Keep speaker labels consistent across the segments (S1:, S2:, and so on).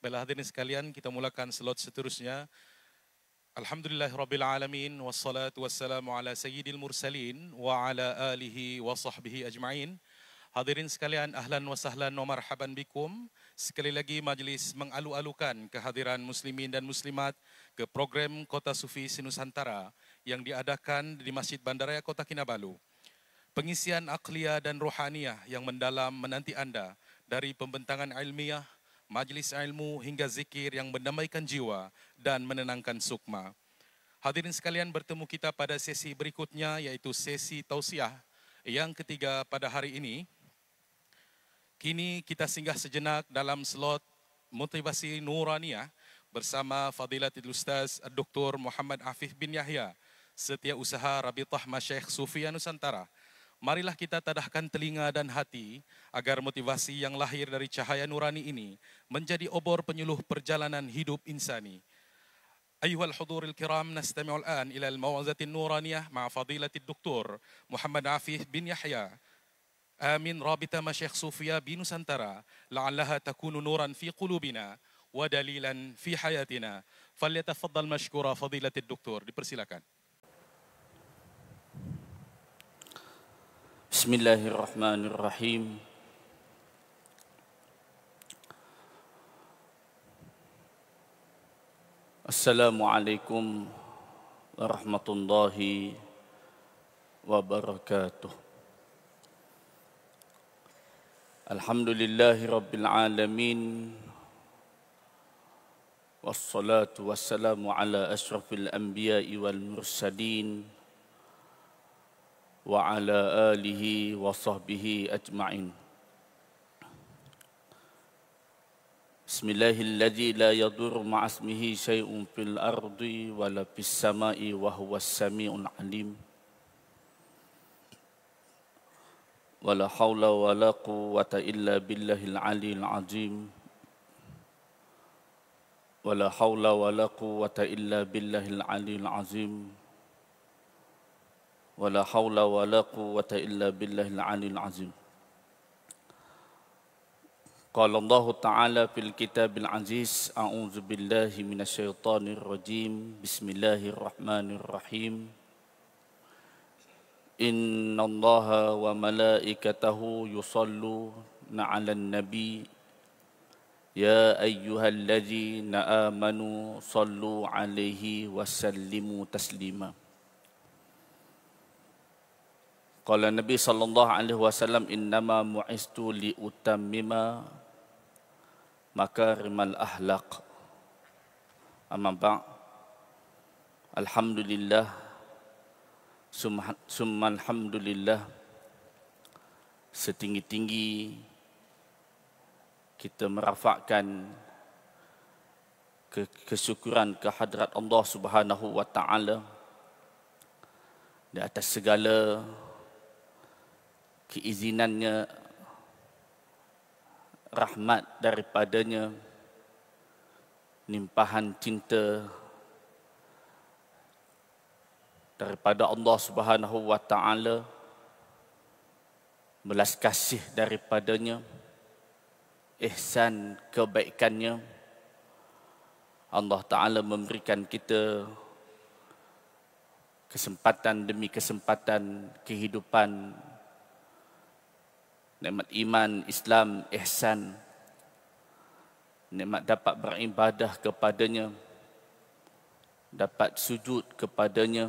S1: Baiklah hadirin sekalian, kita mulakan slot seterusnya. Alhamdulillahirrabbilalamin, wassalatu wassalamu ala sayyidil mursalin wa ala alihi wa sahbihi ajma'in. Hadirin sekalian, ahlan wa sahlan wa marhaban bikum. Sekali lagi majlis mengalu-alukan kehadiran muslimin dan muslimat ke program Kota Sufi Sinusantara yang diadakan di Masjid Bandaraya Kota Kinabalu. Pengisian aqliyah dan rohaniyah yang mendalam menanti anda dari pembentangan ilmiah, majlis ilmu hingga zikir yang mendamaikan jiwa dan menenangkan sukma. Hadirin sekalian, bertemu kita pada sesi berikutnya iaitu sesi tausiah yang ketiga pada hari ini. Kini kita singgah sejenak dalam slot motivasi nuraniyah bersama Fadilatul Ustaz Dr. Muhammad Afif bin Yahya, Setiausaha Rabitah Masyayikh Sufi Nusantara. Marilah kita tadahkan telinga dan hati agar motivasi yang lahir dari cahaya nurani ini menjadi obor penyuluh perjalanan hidup insani. Ayuhal huduril kiram, nastami'ul an ila al-mawazatin nuraniyah ma'a fadilatil Dr. Muhammad Afif bin Yahya, Amin Rabita Masyayikh Sufia bin Nusantara, la'allaha takunu nuran fi qulubina wa dalilan fi hayatina. Falyatafaddal mashkura fadilatil Dr. Dipersilakan.
S2: Bismillahirrahmanirrahim. Assalamualaikum warahmatullahi wabarakatuh. Alhamdulillahi rabbil alamin. Wassalatu wassalamu ala asyrafil anbiya'i wal mursalin wa ala alihi wa sahbihi ajma'in. Bismillahilladzi la yadurru ma'asmihi syai'un fil ardi wa la fis sama'i wa huwas sami'un alim. Wa la hawla wa la quwwata illa billahil aliyyil azim. Wa la hawla wa la quwwata illa billahil aliyyil azim. Wala haula wala quwwata illa billahil aliyil azim. Qala Allah Ta'ala fil kitabil aziz, a'udzu billahi minasyaitonir rajim. Bismillahirrahmanirrahim. Inna Allaha wa malaikatahu yusalluna 'alan nabi. Ya ayyuhalladzina amanu sallu 'alaihi wa sallimu taslima. Qala Nabi sallallahu alaihi wasallam, innama mu'istu li utammima makarimal ahlak. Amma ba'. Alhamdulillah summa alhamdulillah. Setinggi-tinggi kita merafakkan kesyukuran kehadrat Allah Subhanahu wa taala di atas segala keizinannya, rahmat daripadanya, limpahan cinta daripada Allah Subhanahu wa taala, belas kasih daripadanya, ihsan kebaikannya. Allah Taala memberikan kita kesempatan demi kesempatan kehidupan, nikmat iman, Islam, ihsan, nikmat dapat beribadah kepadanya, dapat sujud kepadanya.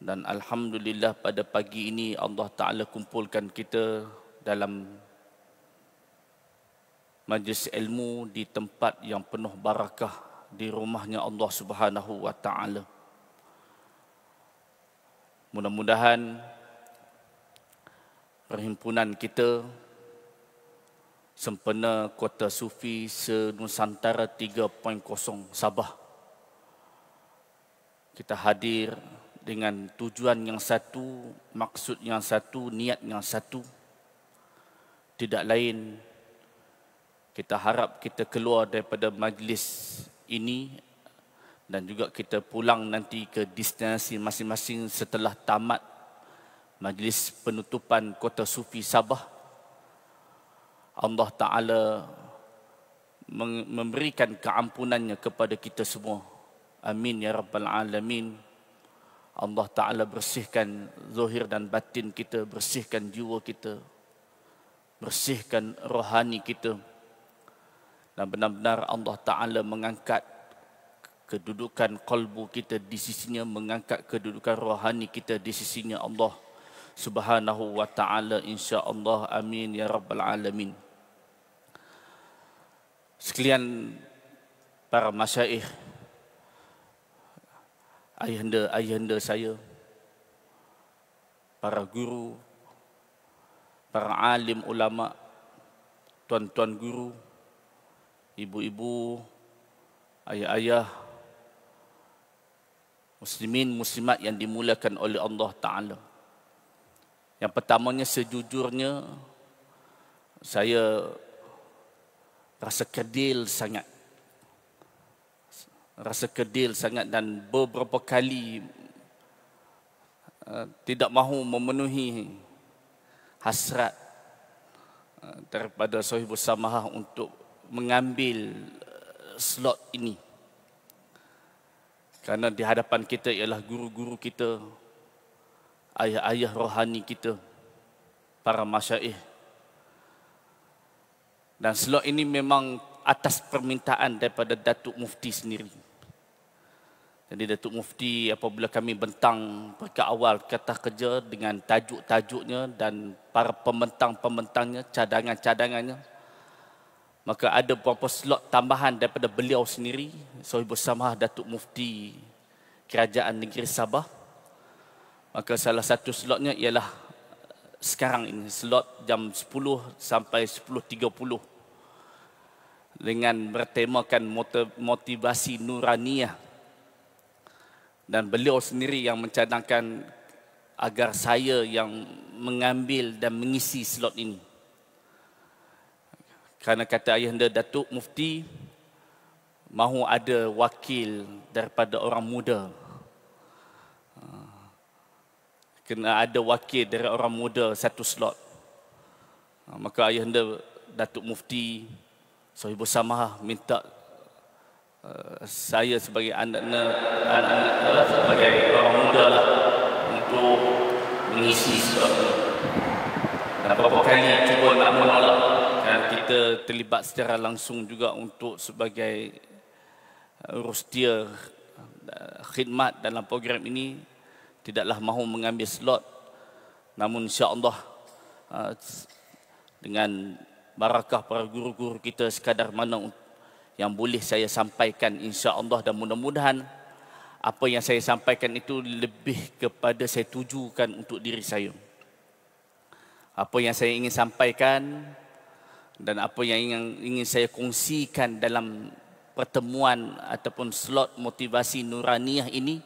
S2: Dan alhamdulillah pada pagi ini Allah Ta'ala kumpulkan kita dalam majlis ilmu di tempat yang penuh barakah, di rumahnya Allah Subhanahu wa Ta'ala. Mudah-mudahan perhimpunan kita sempena Kota Sufi se-Nusantara 3.0 Sabah, kita hadir dengan tujuan yang satu, maksud yang satu, niat yang satu. Tidak lain, kita harap kita keluar daripada majlis ini dan juga kita pulang nanti ke destinasi masing-masing setelah tamat majlis penutupan Kota Sufi Sabah. Allah Ta'ala memberikan keampunannya kepada kita semua. Amin ya rabbal alamin. Allah Ta'ala bersihkan zahir dan batin kita, bersihkan jiwa kita, bersihkan rohani kita. Dan benar-benar Allah Ta'ala mengangkat kedudukan qalbu kita di sisinya, mengangkat kedudukan rohani kita di sisinya Allah Subhanahu wa Ta'ala, insya-Allah. Amin ya rabbal alamin. Sekalian para masyaikh, ayahanda saya, para guru, para alim ulama, tuan-tuan guru, ibu-ibu, ayah-ayah, muslimin muslimat yang dimuliakan oleh Allah Ta'ala. Yang pertamanya, sejujurnya saya rasa kedil sangat. Dan beberapa kali tidak mahu memenuhi hasrat daripada Sahibus Samahah untuk mengambil slot ini. Kerana di hadapan kita ialah guru-guru kita, ayah-ayah rohani kita, para masyaikh. Dan slot ini memang atas permintaan daripada Datuk Mufti sendiri. Jadi Datuk Mufti apabila kami bentang ke awal kata kerja dengan tajuk-tajuknya dan para pembentang-pembentangnya, cadangan-cadangannya, maka ada beberapa slot tambahan daripada beliau sendiri, Sahibus Samahah Datuk Mufti Kerajaan Negeri Sabah. Maka salah satu slotnya ialah sekarang ini, slot jam 10 sampai 10.30 dengan bertemakan motivasi Nuraniyah. Dan beliau sendiri yang mencadangkan agar saya yang mengambil dan mengisi slot ini. Kerana kata ayahanda Datuk Mufti, mahu ada wakil daripada orang muda. Kena ada wakil dari orang muda satu slot. Maka ayahanda Datuk Mufti Sahibus Samahah minta saya sebagai sebagai orang muda lah untuk mengisi slot ini. Dan beberapa kali cuba nak menolak, kerana kita terlibat secara langsung juga untuk sebagai rustia khidmat dalam program ini, tidaklah mahu mengambil slot. Namun insya-Allah dengan barakah para guru-guru kita, sekadar mana yang boleh saya sampaikan, insya-Allah, dan mudah-mudahan apa yang saya sampaikan itu lebih kepada saya tujukan untuk diri saya. Apa yang saya ingin sampaikan dan apa yang ingin saya kongsikan dalam pertemuan ataupun slot motivasi Nuraniyah ini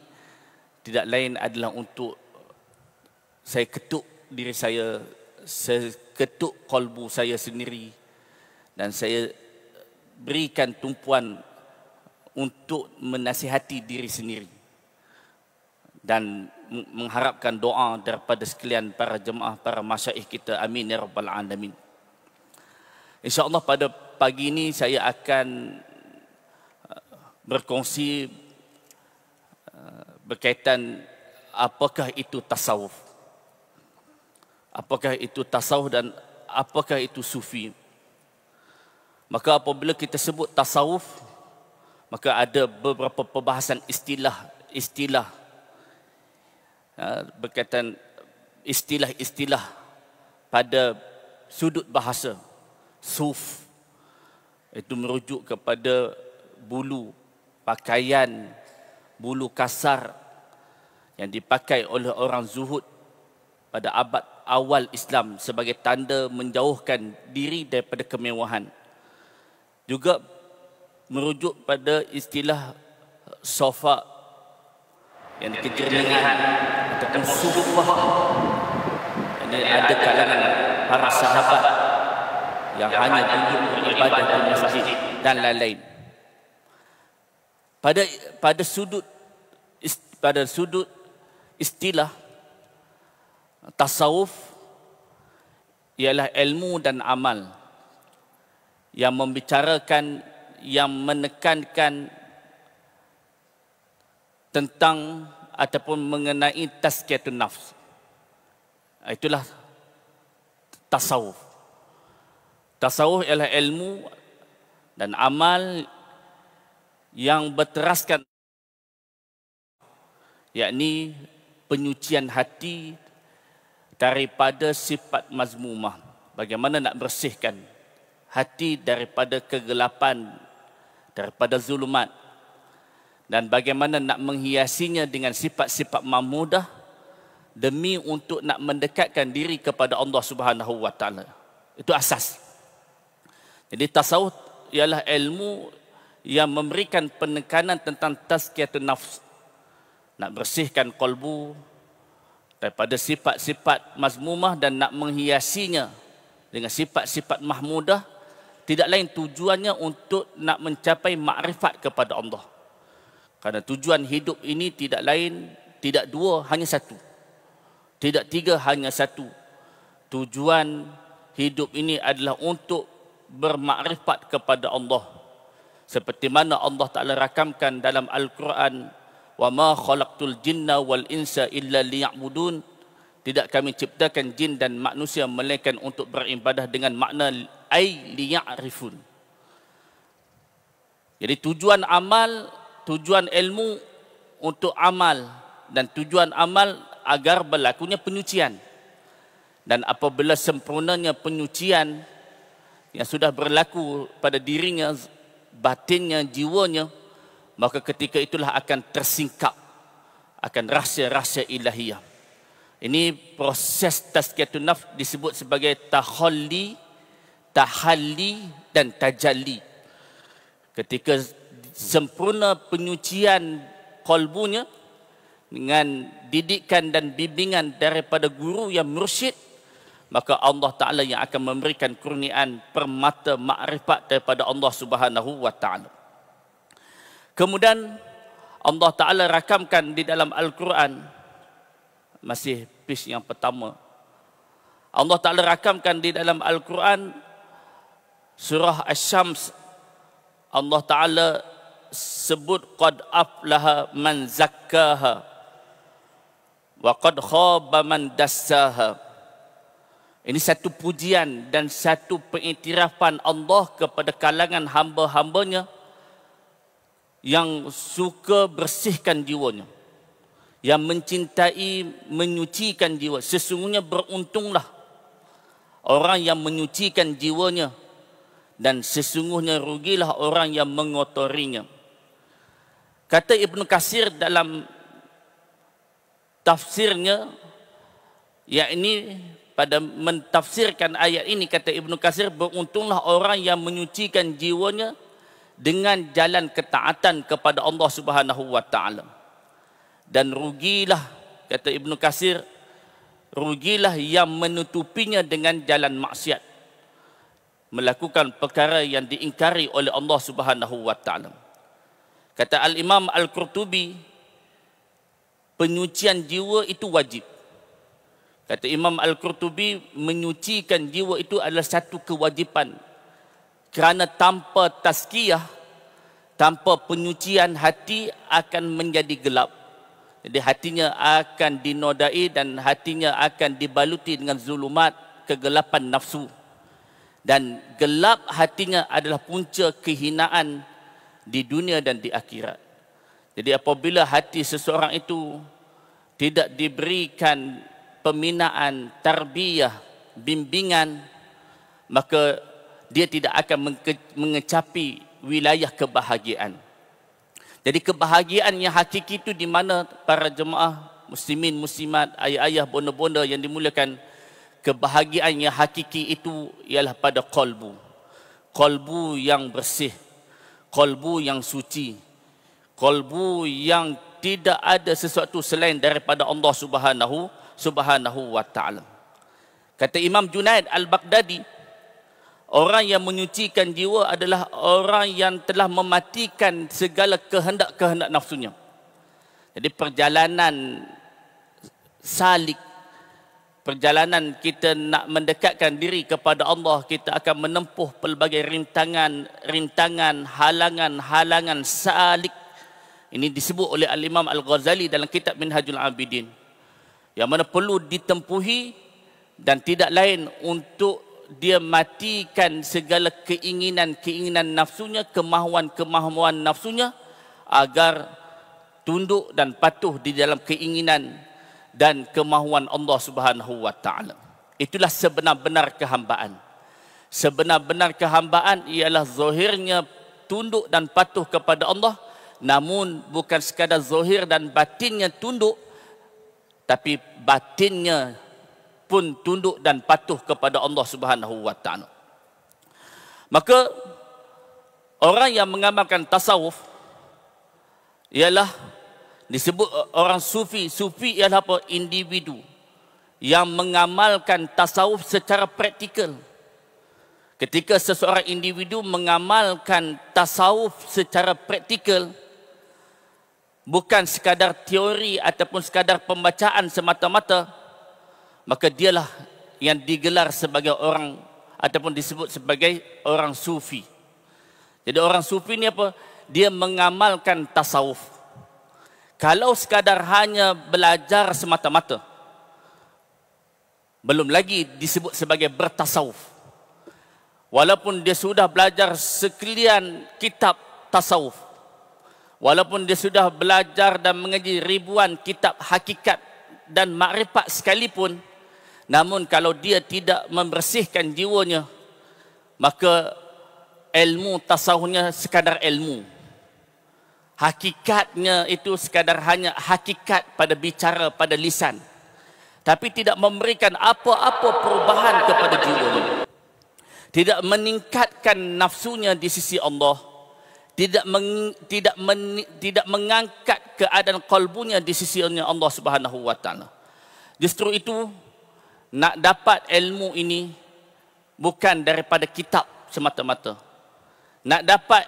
S2: tidak lain adalah untuk saya ketuk diri saya ketuk kalbu saya sendiri, dan saya berikan tumpuan untuk menasihati diri sendiri dan mengharapkan doa daripada sekalian para jemaah, para masyaikh kita. Amin ya rabbal alamin. InsyaAllah pada pagi ini saya akan berkongsi berkaitan apakah itu tasawuf. Apakah itu tasawuf dan apakah itu sufi. Maka apabila kita sebut tasawuf, maka ada beberapa perbahasan istilah berkaitan istilah-istilah pada sudut bahasa. Suf itu merujuk kepada bulu pakaian, bulu kasar yang dipakai oleh orang zuhud pada abad awal Islam sebagai tanda menjauhkan diri daripada kemewahan. Juga merujuk pada istilah sofa yang kejerningan ataupun sufah. Ada kalangan para sahabat yang hanya duduk beribadah di masjid dan lain-lain. Pada sudut istilah, tasawuf ialah ilmu dan amal yang membicarakan yang menekankan tentang ataupun mengenai tazkiyatun nafs. Itulah tasawuf. Tasawuf ialah ilmu dan amal yang berteraskan, yakni penyucian hati daripada sifat mazmumah. Bagaimana nak bersihkan hati daripada kegelapan, daripada zulumat, dan bagaimana nak menghiasinya dengan sifat-sifat mahmudah demi untuk nak mendekatkan diri kepada Allah Subhanahu wa taala. Itu asas. Jadi tasawuf ialah ilmu yang memberikan penekanan tentang tazkiyatun nafs. Nak bersihkan qalbu daripada sifat-sifat mazmumah dan nak menghiasinya dengan sifat-sifat mahmudah. Tidak lain tujuannya untuk nak mencapai makrifat kepada Allah. Karena tujuan hidup ini tidak lain, tidak dua, hanya satu. Tidak tiga, hanya satu. Tujuan hidup ini adalah untuk bermakrifat kepada Allah. Seperti mana Allah Ta'ala rakamkan dalam Al-Quran, وَمَا خَلَقْتُ الْجِنَّ وَالْإِنْسَ إِلَّا لِيَعْبُدُونَ. Tidak kami ciptakan jin dan manusia melainkan untuk beribadah dengan makna ay liya'rifun. Jadi tujuan amal, tujuan ilmu untuk amal, dan tujuan amal agar berlakunya penyucian. Dan apabila sempurnanya penyucian yang sudah berlaku pada dirinya, batinnya, jiwanya, maka ketika itulah akan tersingkap akan rahsia-rahsia ilahiyah. Ini proses tazkiyatun nafs disebut sebagai takhalli, tahalli dan tajalli. Ketika sempurna penyucian qalbunya dengan didikan dan bimbingan daripada guru yang mursyid, maka Allah Ta'ala yang akan memberikan kurniaan permata makrifat daripada Allah Subhanahu wa Ta'ala. Kemudian Allah Ta'ala rakamkan di dalam Al-Quran, masih pis yang pertama, Allah Ta'ala rakamkan di dalam Al-Quran surah Asy-Syams. Allah Ta'ala sebut qad aflaha man zakkaha wa qad khaba man dassaha. Ini satu pujian dan satu pengiktirafan Allah kepada kalangan hamba-hambanya yang suka bersihkan jiwanya, yang mencintai menyucikan jiwa. Sesungguhnya beruntunglah orang yang menyucikan jiwanya, dan sesungguhnya rugilah orang yang mengotorinya. Kata Ibnu Katsir dalam tafsirnya, yakni pada mentafsirkan ayat ini, kata Ibnu Katsir, beruntunglah orang yang menyucikan jiwanya dengan jalan ketaatan kepada Allah Subhanahu wa Ta'ala. Dan rugilah, kata Ibnu Katsir, rugilah yang menutupinya dengan jalan maksiat, melakukan perkara yang diingkari oleh Allah Subhanahu wa Ta'ala. Kata Al-Imam Al-Qurtubi, penyucian jiwa itu wajib. Kata Imam Al-Qurtubi, menyucikan jiwa itu adalah satu kewajipan. Kerana tanpa tazkiyah, tanpa penyucian, hati akan menjadi gelap. Jadi hatinya akan dinodai dan hatinya akan dibaluti dengan zulumat, kegelapan nafsu. Dan gelap hatinya adalah punca kehinaan di dunia dan di akhirat. Jadi apabila hati seseorang itu tidak diberikan pembinaan, tarbiyah, bimbingan, maka dia tidak akan mengecapi wilayah kebahagiaan. Jadi kebahagiaan yang hakiki itu di mana para jemaah muslimin, muslimat, ayah-ayah, bonda-bonda yang dimuliakan, kebahagiaan yang hakiki itu ialah pada qalbu. Qalbu yang bersih, qalbu yang suci, qalbu yang tidak ada sesuatu selain daripada Allah Subhanahu wa Ta'ala. Kata Imam Junaid Al-Baghdadi, orang yang menyucikan jiwa adalah orang yang telah mematikan segala kehendak-kehendak nafsunya. Jadi perjalanan salik perjalanan kita nak mendekatkan diri kepada Allah, kita akan menempuh pelbagai rintangan, halangan salik. Ini disebut oleh Al-Imam Al-Ghazali dalam kitab Minhajul Abidin, yang mana perlu ditempuhi dan tidak lain untuk dia matikan segala keinginan nafsunya, kemahuan nafsunya, agar tunduk dan patuh di dalam keinginan dan kemahuan Allah Subhanahu wa taala. Itulah sebenar-benar kehambaan. Sebenar-benar kehambaan ialah zahirnya tunduk dan patuh kepada Allah, namun bukan sekadar zahir dan batinnya tunduk, tapi batinnya pun tunduk dan patuh kepada Allah Subhanahu wa taala. Maka orang yang mengamalkan tasawuf ialah disebut orang sufi. Sufi ialah apa? Individu yang mengamalkan tasawuf secara praktikal. Ketika seseorang individu mengamalkan tasawuf secara praktikal, bukan sekadar teori ataupun sekadar pembacaan semata-mata, maka dialah yang digelar sebagai orang ataupun disebut sebagai orang sufi. Jadi orang sufi ni apa? Dia mengamalkan tasawuf. Kalau sekadar hanya belajar semata-mata, belum lagi disebut sebagai bertasawuf. Walaupun dia sudah belajar sekalian kitab tasawuf, walaupun dia sudah belajar dan mengaji ribuan kitab hakikat dan makrifat sekalipun, namun kalau dia tidak membersihkan jiwanya, maka ilmu tasawufnya sekadar ilmu. Hakikatnya itu sekadar hanya hakikat pada bicara, pada lisan, tapi tidak memberikan apa-apa perubahan kepada jiwanya. Tidak meningkatkan nafsunya di sisi Allah, tidak mengangkat keadaan kalbunya di sisi Allah Subhanahu wa taala. Justru itu, nak dapat ilmu ini bukan daripada kitab semata-mata. Nak dapat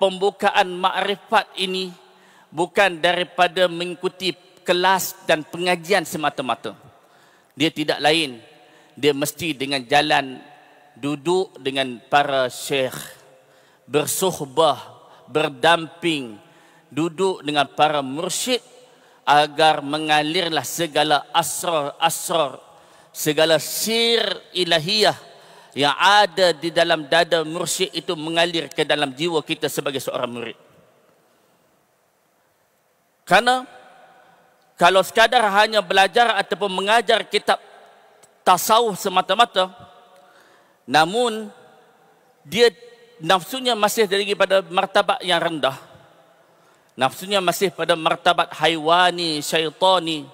S2: pembukaan makrifat ini bukan daripada mengikuti kelas dan pengajian semata-mata. Dia tidak lain, dia mesti dengan jalan duduk dengan para syekh, bersuhbah, berdamping, duduk dengan para mursyid, agar mengalirlah segala asrar, segala sir ilahiyah yang ada di dalam dada mursyid itu mengalir ke dalam jiwa kita sebagai seorang murid. Karena kalau sekadar hanya belajar ataupun mengajar kitab tasawuf semata-mata, namun dia nafsunya masih daripada martabat yang rendah, nafsunya masih pada martabat haiwani, syaitani,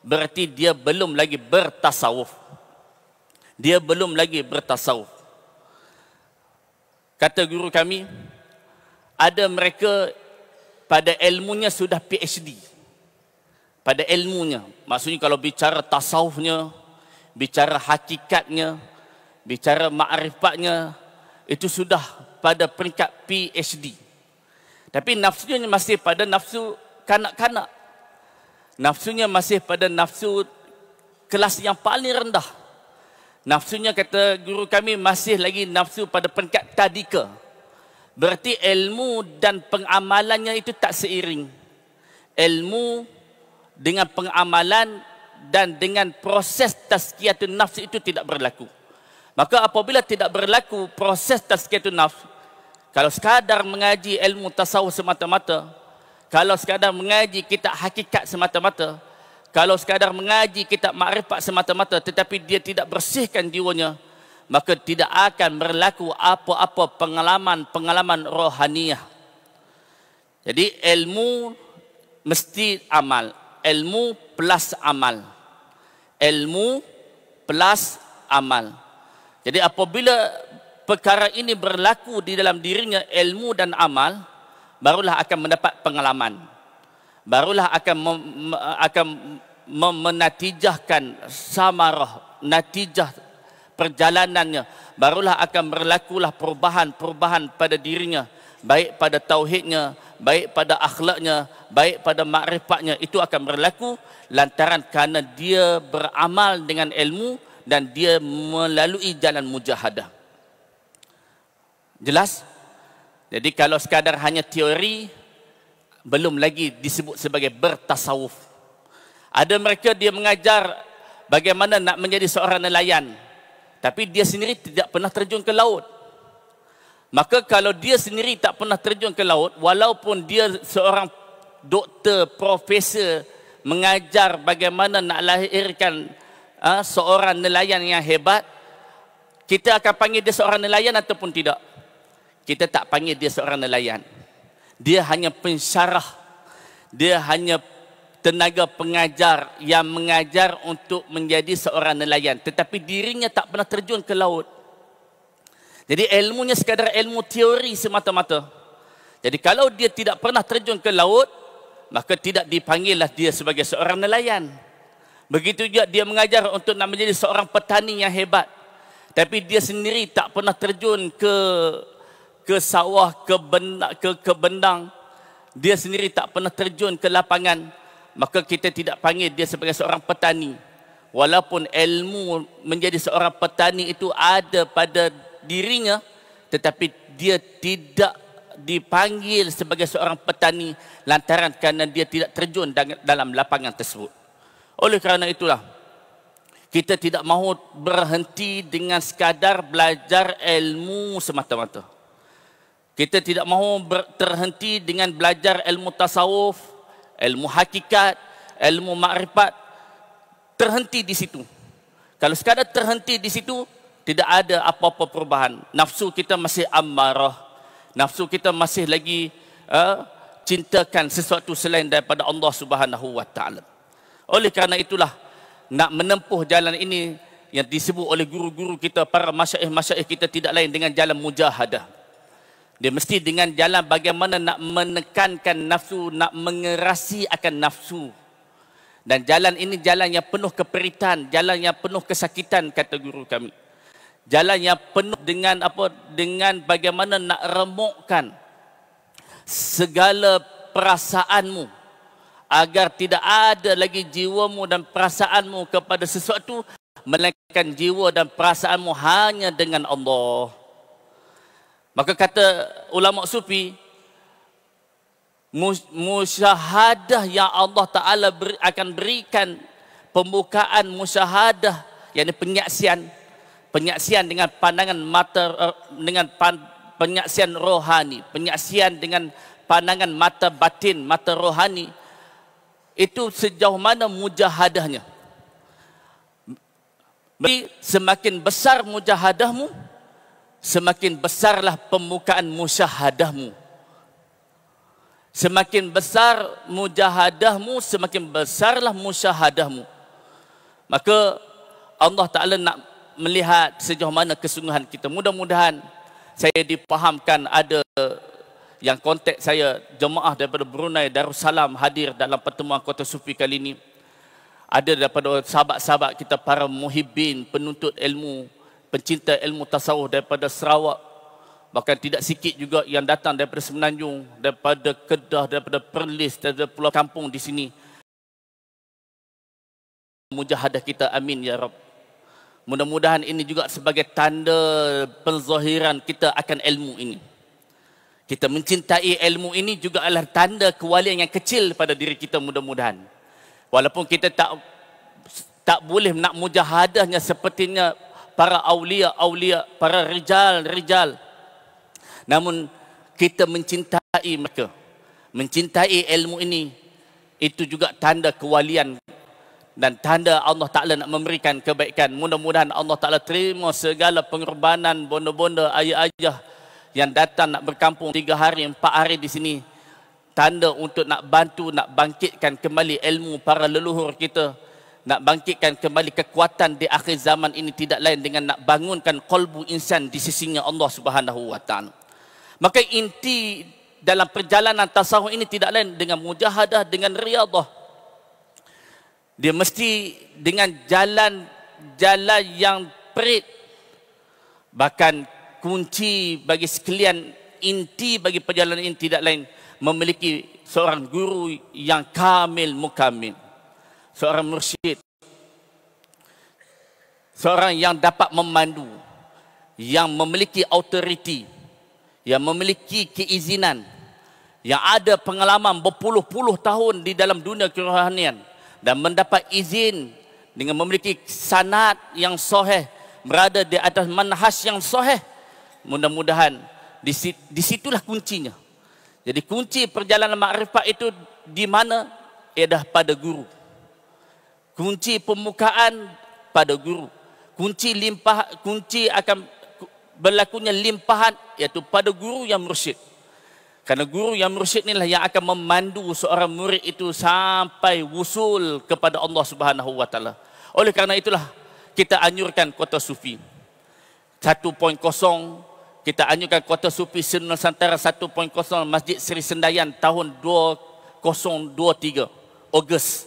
S2: berarti dia belum lagi bertasawuf. Dia belum lagi bertasawuf. Kata guru kami, ada mereka pada ilmunya sudah PhD. Pada ilmunya, maksudnya kalau bicara tasawufnya, bicara hakikatnya, bicara ma'rifatnya, itu sudah pada peringkat PhD. Tapi nafsunya masih pada nafsu kanak-kanak. Nafsunya masih pada nafsu kelas yang paling rendah. Nafsunya, kata guru kami, masih lagi nafsu pada peringkat tadika. Berarti ilmu dan pengamalannya itu tak seiring. Ilmu dengan pengamalan dan dengan proses tazkiyatun nafs itu tidak berlaku. Maka apabila tidak berlaku proses tazkiyatun nafs, kalau sekadar mengaji ilmu tasawuf semata-mata, kalau sekadar mengaji kitab hakikat semata-mata, kalau sekadar mengaji kitab makrifat semata-mata, tetapi dia tidak bersihkan jiwanya, maka tidak akan berlaku apa-apa pengalaman rohaniyah. Jadi ilmu mesti amal. Ilmu plus amal. Ilmu plus amal. Jadi apabila perkara ini berlaku di dalam dirinya, ilmu dan amal, barulah akan mendapat pengalaman. Barulah akan menatijahkan samarah, natijah perjalanannya. Barulah akan berlakulah perubahan-perubahan pada dirinya. baik pada tauhidnya, baik pada akhlaknya, baik pada makrifatnya, itu akan berlaku lantaran kerana dia beramal dengan ilmu dan dia melalui jalan mujahadah. Jelas? Jadi kalau sekadar hanya teori, belum lagi disebut sebagai bertasawuf. Ada mereka dia mengajar bagaimana nak menjadi seorang nelayan, tapi dia sendiri tidak pernah terjun ke laut. Maka kalau dia sendiri tak pernah terjun ke laut, walaupun dia seorang doktor, profesor, mengajar bagaimana nak lahirkan seorang nelayan yang hebat, kita akan panggil dia seorang nelayan ataupun tidak? Kita tak panggil dia seorang nelayan. Dia hanya pensyarah. Dia hanya tenaga pengajar yang mengajar untuk menjadi seorang nelayan. Tetapi dirinya tak pernah terjun ke laut. Jadi ilmunya sekadar ilmu teori semata-mata. Jadi kalau dia tidak pernah terjun ke laut, maka tidak dipanggillah dia sebagai seorang nelayan. Begitu juga dia mengajar untuk nak menjadi seorang petani yang hebat. Tapi dia sendiri tak pernah terjun ke sawah, ke bendang. Dia sendiri tak pernah terjun ke lapangan. Maka kita tidak panggil dia sebagai seorang petani. Walaupun ilmu menjadi seorang petani itu ada pada dirinya, tetapi dia tidak dipanggil sebagai seorang petani lantaran kerana dia tidak terjun dalam lapangan tersebut. Oleh kerana itulah, kita tidak mahu berhenti dengan sekadar belajar ilmu semata-mata. Kita tidak mahu terhenti dengan belajar ilmu tasawuf, ilmu hakikat, ilmu makrifat. Terhenti di situ. Kalau sekadar terhenti di situ, tidak ada apa-apa perubahan. Nafsu kita masih ammarah. Nafsu kita masih lagi cintakan sesuatu selain daripada Allah Subhanahu wa taala. Oleh kerana itulah, nak menempuh jalan ini yang disebut oleh guru-guru kita, para masyaikh-masyaikh kita, tidak lain dengan jalan mujahadah. Dia mesti dengan jalan bagaimana nak menekankan nafsu, nak mengerasi akan nafsu. Dan jalan ini jalan yang penuh keperitan, jalan yang penuh kesakitan, kata guru kami. Jalan yang penuh dengan apa? Dengan bagaimana nak remukkan segala perasaanmu agar tidak ada lagi jiwamu dan perasaanmu kepada sesuatu, melainkan jiwa dan perasaanmu hanya dengan Allah. Maka kata ulama sufi, musyahadah yang Allah Ta'ala akan berikan pembukaan musyahadah, yakni penyaksian dengan pandangan mata, dengan penyaksian rohani, penyaksian dengan pandangan mata batin, mata rohani. Itu sejauh mana mujahadahnya. Jadi semakin besar mujahadahmu, semakin besarlah pembukaan musyahadahmu. Semakin besar mujahadahmu, semakin besarlah musyahadahmu. Maka Allah Ta'ala nak melihat sejauh mana kesungguhan kita. Mudah-mudahan saya dipahamkan. Ada yang kontak saya, jemaah daripada Brunei Darussalam hadir dalam pertemuan Kota Sufi kali ini. Ada daripada sahabat-sahabat kita, para muhibbin, penuntut ilmu, pencinta ilmu tasawuf daripada Sarawak. Bahkan tidak sikit juga yang datang daripada Semenanjung, daripada Kedah, daripada Perlis, daripada Pulau Kampung di sini. Mujahadah kita, amin ya Rabb. Mudah-mudahan ini juga sebagai tanda penzahiran kita akan ilmu ini. Kita mencintai ilmu ini juga adalah tanda kewalian yang kecil pada diri kita, mudah-mudahan. Walaupun kita tak boleh nak mujahadahnya sepertinya para awliya-awliya, para rijal-rijal. Namun kita mencintai mereka. Mencintai ilmu ini, itu juga tanda kewalian dan tanda Allah Ta'ala nak memberikan kebaikan. Mudah-mudahan Allah Ta'ala terima segala pengorbanan bonda-bonda, ayah-ayah yang datang nak berkampung 3 hari, 4 hari di sini. Tanda untuk nak bantu, nak bangkitkan kembali ilmu para leluhur kita. Nak bangkitkan kembali kekuatan di akhir zaman ini, tidak lain dengan nak bangunkan qalbu insan di sisinya Allah Subhanahu wa Ta'ala. Maka inti dalam perjalanan tasawuf ini tidak lain dengan mujahadah, dengan riadah. Dia mesti dengan jalan yang perit. Bahkan kunci bagi sekalian inti bagi perjalanan ini tidak lain memiliki seorang guru yang kamil mukamil, seorang mursyid, seorang yang dapat memandu, yang memiliki autoriti, yang memiliki keizinan, yang ada pengalaman berpuluh-puluh tahun di dalam dunia kerohanian dan mendapat izin dengan memiliki sanad yang sahih, berada di atas manhaj yang sahih. Mudah-mudahan di situlah kuncinya. Jadi kunci perjalanan makrifat itu di mana? Ialah pada guru. Kunci pembukaan pada guru. Kunci akan berlakunya limpahan iaitu pada guru yang mursyid. Karena guru yang mursyid inilah yang akan memandu seorang murid itu sampai wusul kepada Allah Subhanahu wa taala. Oleh kerana itulah kita anjurkan Kota Sufi 1.0, kita anjurkan Kota Sufi Nusantara 1.0 Masjid Seri Sendayan tahun 2023 Ogos.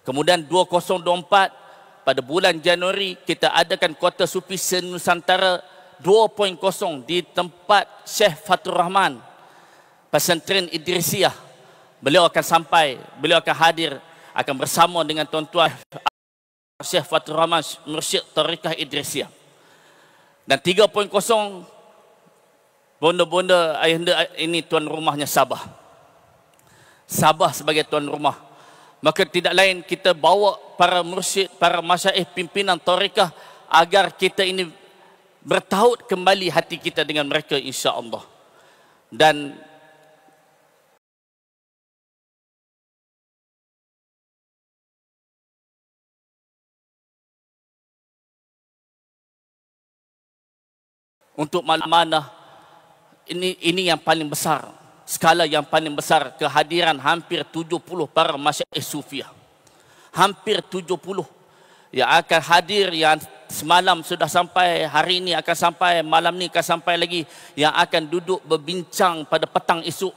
S2: Kemudian 2024 pada bulan Januari kita adakan Kota Sufi Nusantara 2.0 di tempat Syekh Fatur Rahman, Pesantren Idrisiyah. Beliau akan sampai, beliau akan hadir, akan bersama dengan tuan-tuan Syekh Fatur Rahman, Mursyid Tariqah Idrisiyah. Dan 3.0 bonda-bonda ayahanda ini tuan rumahnya Sabah. Sabah sebagai tuan rumah. Maka tidak lain kita bawa para mursyid, para masyaikh pimpinan tariqah agar kita ini bertaut kembali hati kita dengan mereka insya-Allah. Dan untuk mana ini yang paling besar, skala yang paling besar, kehadiran hampir 70 para masyaikh sufiah. Hampir 70 yang akan hadir, yang semalam sudah sampai, hari ini akan sampai, malam ni akan sampai lagi, yang akan duduk berbincang pada petang esok.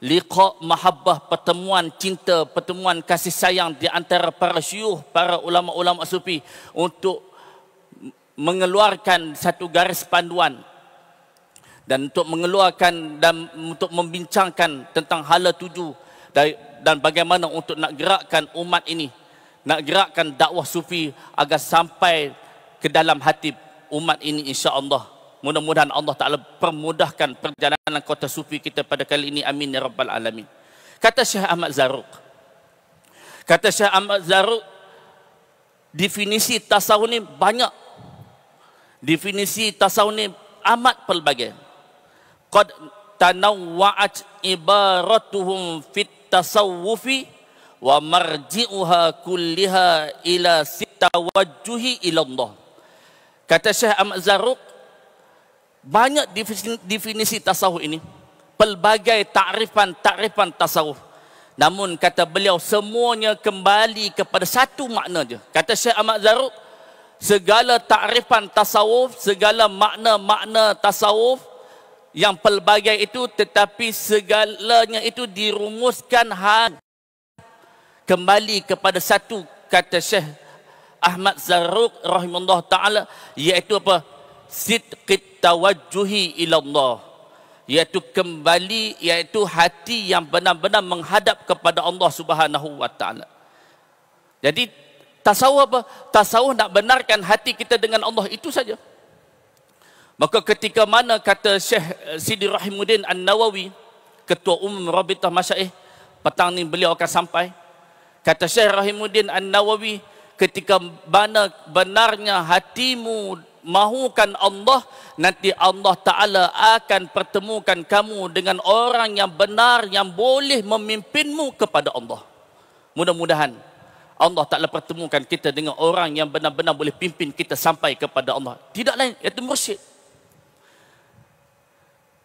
S2: Liqa mahabbah, pertemuan cinta, pertemuan kasih sayang di antara para syuyukh, para ulama-ulama sufi untuk mengeluarkan satu garis panduan dan untuk mengeluarkan dan untuk membincangkan tentang hala tuju dan bagaimana untuk nak gerakkan umat ini, nak gerakkan dakwah sufi agar sampai ke dalam hati umat ini insya-Allah. Mudah-mudahan Allah Ta'ala permudahkan perjalanan Kota Sufi kita pada kali ini. Amin ya rabbal alamin. Kata Syekh Ahmad Zarruq, definisi tasawuf ni banyak. Definisi tasawuf ni amat pelbagai. Qad tanawwa'at ibaratuhum fit tasawufi wa marji'uha kulliha ila sitawajjuhi ila Allah. Kata Syekh Ahmad Zarruq, banyak definisi tasawuf ini, pelbagai takrifan tasawuf. Namun kata beliau semuanya kembali kepada satu makna je. Kata Syekh Ahmad Zarruq, segala takrifan tasawuf, segala makna-makna tasawuf yang pelbagai itu, tetapi segalanya itu dirumuskan kembali kepada satu. Kata Syekh Ahmad Zarruq rahimahullah ta'ala, iaitu apa? Sidqit tawajjuhi ila Allah, iaitu kembali, iaitu hati yang benar-benar menghadap kepada Allah Subhanahu wa taala. Jadi tasawuf apa? Tasawuf nak benarkan hati kita dengan Allah, itu saja. Maka ketika mana kata Syekh Sidi Rahimuddin An-Nawawi, Ketua Umum Rabitah Masyaikh, petang ni beliau akan sampai. Kata Syekh Rahimuddin An-Nawawi, ketika mana benarnya hatimu mahukan Allah, nanti Allah Ta'ala akan pertemukan kamu dengan orang yang benar, yang boleh memimpinmu kepada Allah. Mudah-mudahan Allah Ta'ala pertemukan kita dengan orang yang benar-benar boleh pimpin kita sampai kepada Allah. Tidak lain, iaitu mursyid.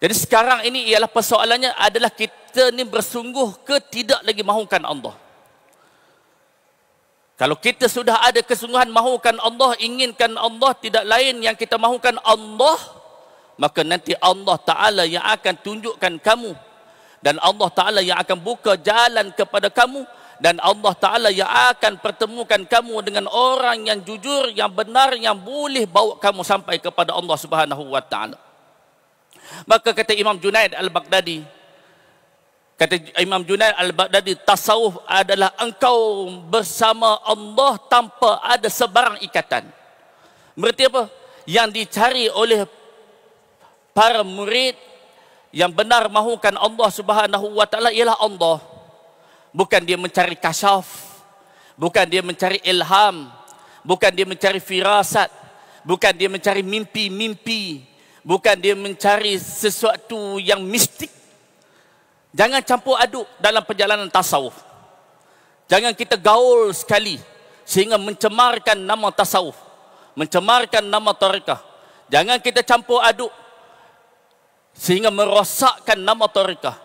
S2: Jadi sekarang ini ialah persoalannya adalah kita ni bersungguh ke tidak lagi mahukan Allah. Kalau kita sudah ada kesungguhan mahukan Allah, inginkan Allah, tidak lain yang kita mahukan Allah, maka nanti Allah Ta'ala yang akan tunjukkan kamu, dan Allah Ta'ala yang akan buka jalan kepada kamu, dan Allah Ta'ala yang akan pertemukan kamu dengan orang yang jujur, yang benar, yang boleh bawa kamu sampai kepada Allah Subhanahu wa Ta'ala. Maka kata Imam Junaid Al-Baghdadi, tasawuf adalah engkau bersama Allah tanpa ada sebarang ikatan. Berarti apa? Yang dicari oleh para murid yang benar mahukan Allah Subhanahu wa taala ialah Allah. Bukan dia mencari kasyaf, bukan dia mencari ilham, bukan dia mencari firasat, bukan dia mencari mimpi-mimpi, bukan dia mencari sesuatu yang mistik. Jangan campur aduk dalam perjalanan tasawuf. Jangan kita gaul sekali sehingga mencemarkan nama tasawuf, mencemarkan nama tarekah. Jangan kita campur aduk sehingga merosakkan nama tarekah.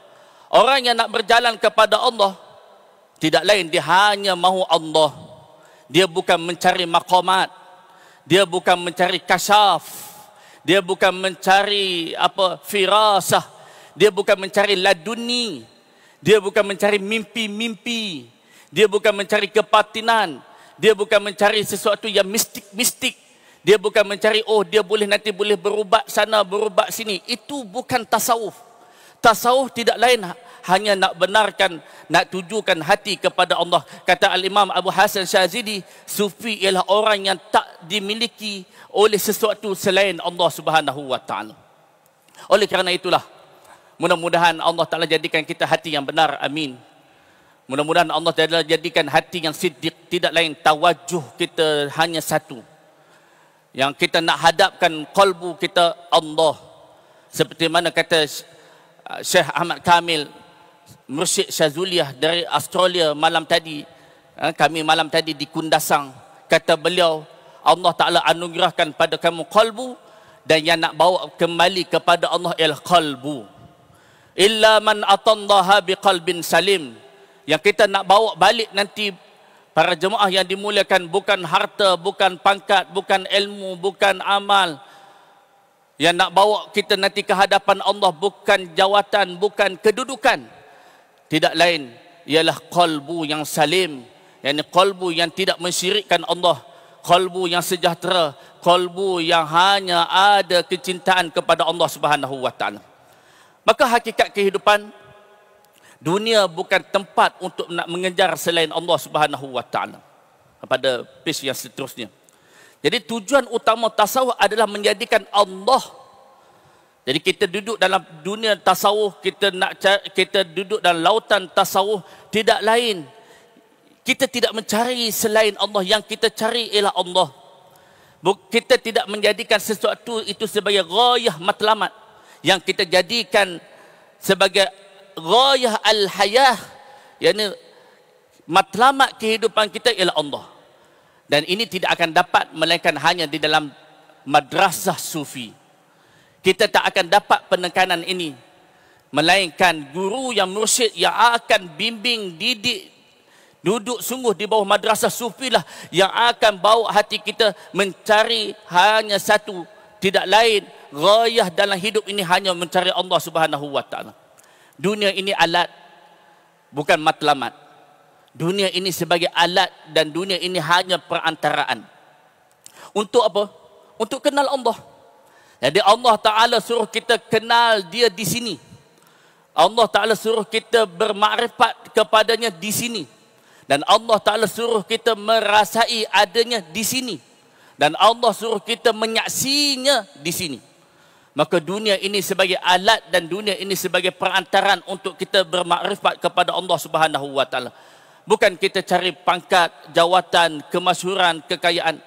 S2: Orang yang nak berjalan kepada Allah, tidak lain dia hanya mahu Allah. Dia bukan mencari maqamat, dia bukan mencari kasyaf, dia bukan mencari firasah, dia bukan mencari laduni, dia bukan mencari mimpi-mimpi, dia bukan mencari kebatinan, dia bukan mencari sesuatu yang mistik-mistik, dia bukan mencari dia nanti boleh berubat sana, berubat sini. Itu bukan tasawuf. Tasawuf tidak lain hanya nak benarkan, nak tujukan hati kepada Allah. Kata Al-Imam Abu Hasan Syazili, sufi ialah orang yang tak dimiliki oleh sesuatu selain Allah Subhanahu wa taala. Oleh kerana itulah, mudah-mudahan Allah Ta'ala jadikan kita hati yang benar. Amin. Mudah-mudahan Allah Ta'ala jadikan hati yang siddiq. Tidak lain, tawajuh kita hanya satu. Yang kita nak hadapkan qalbu kita Allah. Seperti mana kata Syekh Ahmad Kamil, Mursyid Syazuliyah dari Australia malam tadi. Kami malam tadi di Kundasang. Kata beliau, Allah Ta'ala anugerahkan pada kamu qalbu, dan yang nak bawa kembali kepada Allah ialah qalbu. Illa man atallaha biqalbin salim. Yang kita nak bawa balik nanti, para jemaah yang dimuliakan, bukan harta, bukan pangkat, bukan ilmu, bukan amal. Yang nak bawa kita nanti ke hadapan Allah bukan jawatan, bukan kedudukan. Tidak lain ialah qalbu yang salim, yakni qalbu yang tidak mensyirikkan Allah, qalbu yang sejahtera, qalbu yang hanya ada kecintaan kepada Allah Subhanahu wa taala. Maka hakikat kehidupan, dunia bukan tempat untuk nak mengejar selain Allah Subhanahu wa taala. Pada page yang seterusnya. Jadi tujuan utama tasawuf adalah menjadikan Allah. Jadi kita duduk dalam dunia tasawuf, kita duduk dalam lautan tasawuf, tidak lain. Kita tidak mencari selain Allah, yang kita cari ialah Allah. Kita tidak menjadikan sesuatu itu sebagai ghayah matlamat. Yang kita jadikan sebagai ghayah al-hayah, yakni matlamat kehidupan kita ialah Allah. Dan ini tidak akan dapat melainkan hanya di dalam madrasah sufi. Kita tak akan dapat penekanan ini melainkan guru yang mursyid yang akan bimbing, didik, duduk sungguh di bawah madrasah sufi lah yang akan bawa hati kita mencari hanya satu, tidak lain, ghayah dalam hidup ini hanya mencari Allah Subhanahu wa taala. Dunia ini alat, bukan matlamat. Dunia ini sebagai alat dan dunia ini hanya perantaraan. Untuk apa? Untuk kenal Allah. Jadi Allah Ta'ala suruh kita kenal dia di sini. Allah Ta'ala suruh kita bermakrifat kepadanya di sini. Dan Allah Ta'ala suruh kita merasai adanya di sini. Dan Allah suruh kita menyaksinya di sini. Maka dunia ini sebagai alat dan dunia ini sebagai perantaran untuk kita bermakrifat kepada Allah Subhanahu wa taala. Bukan kita cari pangkat, jawatan, kemasyhuran, kekayaan.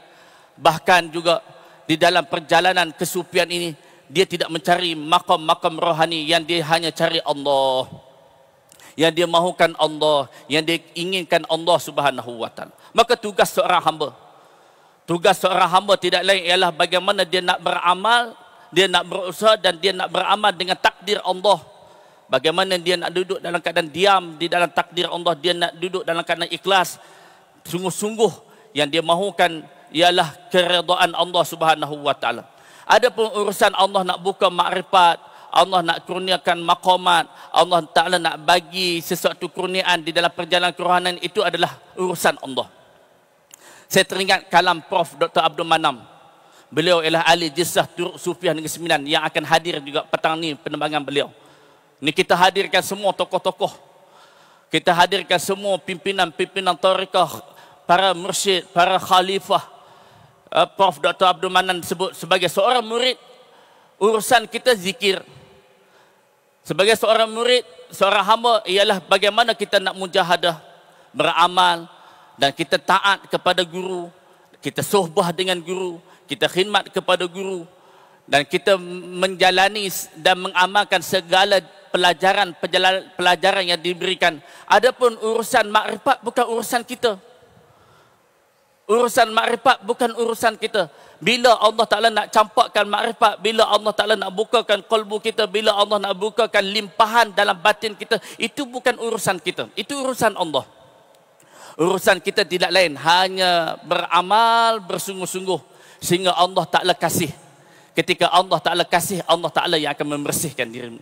S2: Bahkan juga di dalam perjalanan kesufian ini, dia tidak mencari makam-makam rohani, yang dia hanya cari Allah. Yang dia mahukan Allah, yang dia inginkan Allah Subhanahu wa taala. Maka tugas seorang hamba tidak lain ialah bagaimana dia nak beramal, dia nak berusaha dan dia nak beramal dengan takdir Allah. Bagaimana dia nak duduk dalam keadaan diam di dalam takdir Allah, dia nak duduk dalam keadaan ikhlas. Sungguh-sungguh yang dia mahukan ialah keredaan Allah Subhanahu wa taala. Adapun urusan Allah nak buka makrifat, Allah nak kurniakan maqamat, Allah Taala nak bagi sesuatu kurniaan di dalam perjalanan kerohanian, itu adalah urusan Allah. Saya teringat kalam Prof. Dr. Abdul Manam. Beliau ialah ahli jisah Turuk Sufiah Negeri Sembilan yang akan hadir juga petang ni penerbangan beliau. Ni kita hadirkan semua tokoh-tokoh. Kita hadirkan semua pimpinan-pimpinan tarekat, para mursyid, para khalifah. Prof. Dr. Abdul Manan sebut sebagai seorang murid, urusan kita zikir. Sebagai seorang murid, seorang hamba ialah bagaimana kita nak mujahadah, beramal, dan kita taat kepada guru, kita sohbah dengan guru, kita khidmat kepada guru, dan kita menjalani dan mengamalkan segala pelajaran yang diberikan. Adapun urusan makrifat bukan urusan kita. Urusan makrifat bukan urusan kita. Bila Allah Ta'ala nak campakkan makrifat, bila Allah Ta'ala nak bukakan kalbu kita, bila Allah nak bukakan limpahan dalam batin kita, itu bukan urusan kita. Itu urusan Allah. Urusan kita tidak lain, hanya beramal bersungguh-sungguh sehingga Allah Ta'ala kasih. Ketika Allah Ta'ala kasih, Allah Ta'ala yang akan membersihkan dirimu.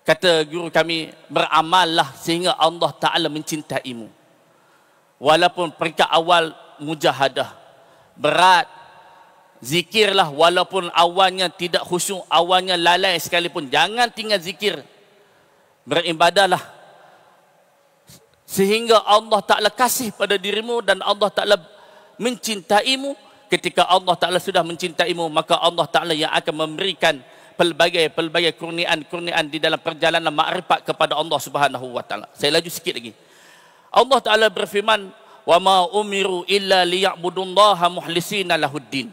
S2: Kata guru kami, beramallah sehingga Allah Ta'ala mencintaimu. Walaupun peringkat awal mujahadah berat, zikirlah walaupun awalnya tidak khusyuk, awalnya lalai sekalipun, jangan tinggal zikir. Beribadahlah sehingga Allah Ta'ala kasih pada dirimu dan Allah Ta'ala mencintaimu. Ketika Allah Ta'ala sudah mencintaimu, maka Allah Ta'ala yang akan memberikan pelbagai kurniaan di dalam perjalanan makrifat kepada Allah Subhanahu wa Ta'ala. Saya laju sikit lagi. Allah Ta'ala berfirman, "Wa ma umiru illa liya'budullaha mukhlisina lahuddin."